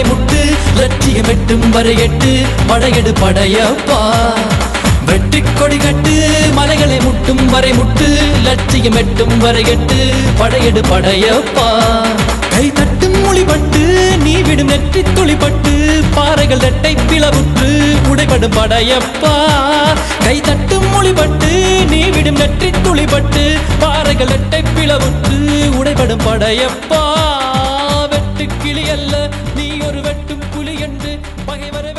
வரை முட்டு லட்சியம் எட்டும் வரை எட்டு படையெடு படையப்பா வெற்றி கொடி கட்டு மலைகளை முட்டும் வரை முட்டு லட்சியம் எட்டும் வரை எட்டு படையெடு படையப்பா கை தட்டும் மொழிபட்டு நீ விடும் நெற்றி துளிப்பட்டு பாறைகள் ரெட்டை பிளவுற்று உடைபடும் படையப்பா கை தட்டும் மொழிபட்டு நீ விடும் நெற்றி துளிப்பட்டு பாறைகள் ரெட்டை பிளவுற்று உடைபடும் படையப்பா வெட்டு கிளி அல்ல நீ ஒரு வெட்டும் புலி என்று பகைவரை